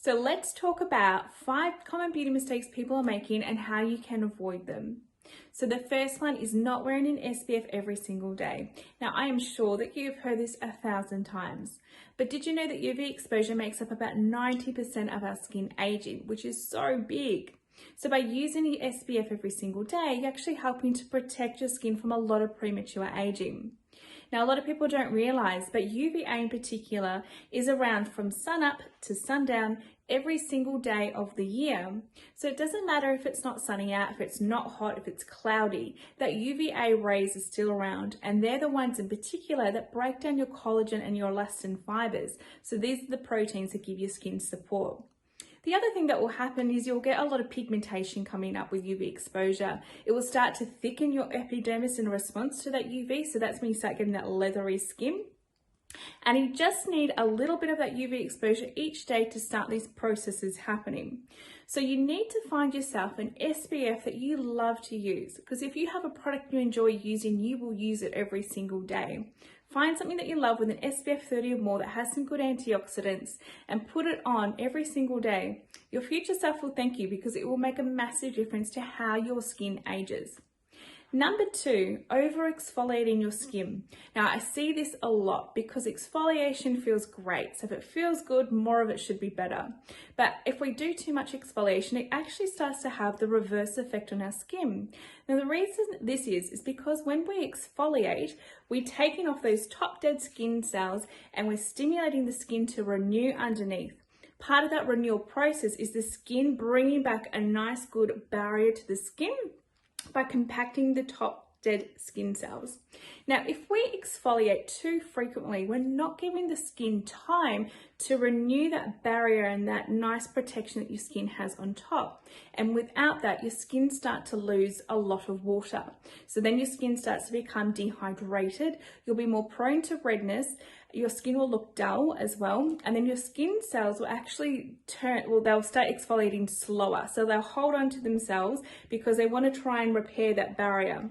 So let's talk about 5 common beauty mistakes people are making and how you can avoid them. So the first one is not wearing an SPF every single day. Now I am sure that you've heard this 1,000 times, but did you know that UV exposure makes up about 90% of our skin aging, which is so big. So by using the SPF every single day, you're actually helping to protect your skin from a lot of premature aging. Now, a lot of people don't realize, but UVA in particular is around from sunup to sundown every single day of the year. So it doesn't matter if it's not sunny out, if it's not hot, if it's cloudy, that UVA rays are still around, and they're the ones in particular that break down your collagen and your elastin fibers. So these are the proteins that give your skin support. The other thing that will happen is you'll get a lot of pigmentation coming up with UV exposure. It will start to thicken your epidermis in response to that UV, so that's when you start getting that leathery skin. And you just need a little bit of that UV exposure each day to start these processes happening. So you need to find yourself an SPF that you love to use, because if you have a product you enjoy using, you will use it every single day. Find something that you love with an SPF 30 or more that has some good antioxidants and put it on every single day. Your future self will thank you because it will make a massive difference to how your skin ages. Number 2, over exfoliating your skin. Now I see this a lot because exfoliation feels great. So if it feels good, more of it should be better. But if we do too much exfoliation, it actually starts to have the reverse effect on our skin. Now the reason this is because when we exfoliate, we're taking off those top dead skin cells and we're stimulating the skin to renew underneath. Part of that renewal process is the skin bringing back a nice good barrier to the skin by compacting the top dead skin cells. Now, if we exfoliate too frequently, we're not giving the skin time to renew that barrier and that nice protection that your skin has on top. And without that, your skin starts to lose a lot of water. So then your skin starts to become dehydrated. You'll be more prone to redness. Your skin will look dull as well. And then your skin cells will actually they'll start exfoliating slower. So they'll hold on to themselves because they want to try and repair that barrier.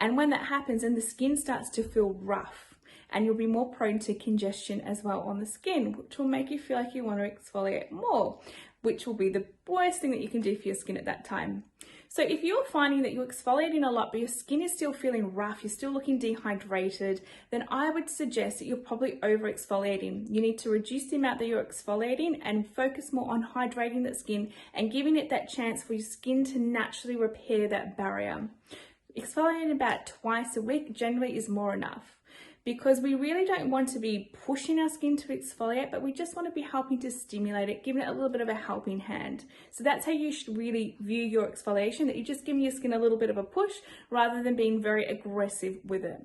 And when that happens, then the skin starts to feel rough and you'll be more prone to congestion as well on the skin, which will make you feel like you want to exfoliate more, which will be the worst thing that you can do for your skin at that time. So if you're finding that you're exfoliating a lot, but your skin is still feeling rough, you're still looking dehydrated, then I would suggest that you're probably over exfoliating. You need to reduce the amount that you're exfoliating and focus more on hydrating that skin and giving it that chance for your skin to naturally repair that barrier. Exfoliating about twice a week generally is more enough, because we really don't want to be pushing our skin to exfoliate, but we just want to be helping to stimulate it, giving it a little bit of a helping hand. So that's how you should really view your exfoliation, that you're just giving your skin a little bit of a push rather than being very aggressive with it.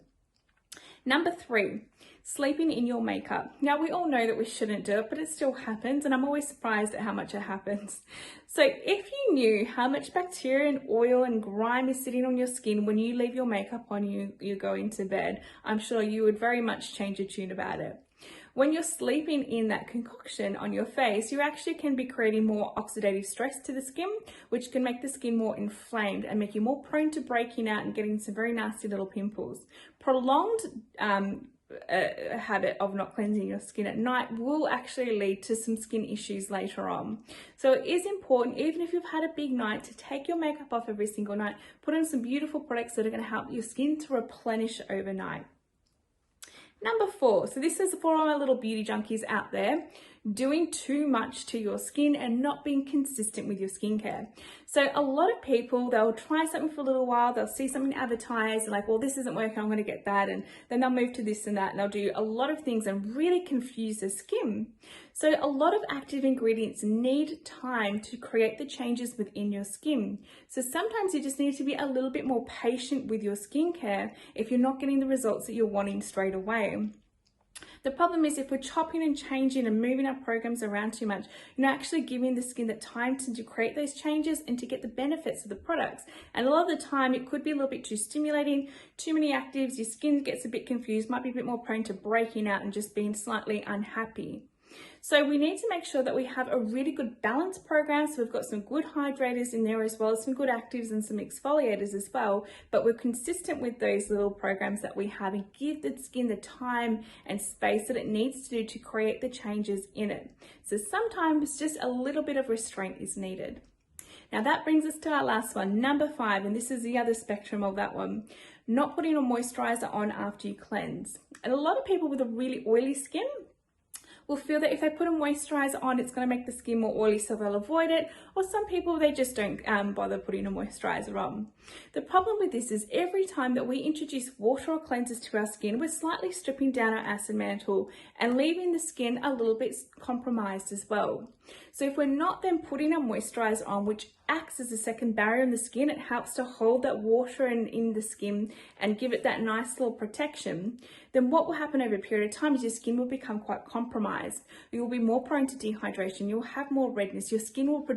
Number 3, sleeping in your makeup. Now we all know that we shouldn't do it, but it still happens, and I'm always surprised at how much it happens. So if you knew how much bacteria and oil and grime is sitting on your skin when you leave your makeup on, you go into bed, I'm sure you would very much change your tune about it. When you're sleeping in that concoction on your face, you actually can be creating more oxidative stress to the skin, which can make the skin more inflamed and make you more prone to breaking out and getting some very nasty little pimples. Prolonged habit of not cleansing your skin at night will actually lead to some skin issues later on. So it is important, even if you've had a big night, to take your makeup off every single night, put on some beautiful products that are going to help your skin to replenish overnight. Number 4, so this is for all my little beauty junkies out there, doing too much to your skin and not being consistent with your skincare. So a lot of people, they'll try something for a little while, they'll see something advertised, like, well, this isn't working, I'm going to get that, and then they'll move to this and that, and they'll do a lot of things and really confuse their skin. So a lot of active ingredients need time to create the changes within your skin. So sometimes you just need to be a little bit more patient with your skincare if you're not getting the results that you're wanting straight away. The problem is if we're chopping and changing and moving our programs around too much, you're not actually giving the skin the time to create those changes and to get the benefits of the products. And a lot of the time it could be a little bit too stimulating, too many actives, your skin gets a bit confused, might be a bit more prone to breaking out and just being slightly unhappy. So we need to make sure that we have a really good balance program. So we've got some good hydrators in there as well as some good actives and some exfoliators as well. But we're consistent with those little programs that we have and give the skin the time and space that it needs to do to create the changes in it. So sometimes just a little bit of restraint is needed. Now that brings us to our last one, number 5, and this is the other spectrum of that one. Not putting a moisturizer on after you cleanse. And a lot of people with a really oily skin will feel that if they put a moisturizer on, it's going to make the skin more oily, so they'll avoid it. Or some people, they just don't bother putting a moisturizer on. The problem with this is every time that we introduce water or cleansers to our skin, we're slightly stripping down our acid mantle and leaving the skin a little bit compromised as well. So if we're not then putting a moisturizer on, which acts as a second barrier in the skin, it helps to hold that water in the skin and give it that nice little protection, then what will happen over a period of time is your skin will become quite compromised. You will be more prone to dehydration, you'll have more redness, your skin will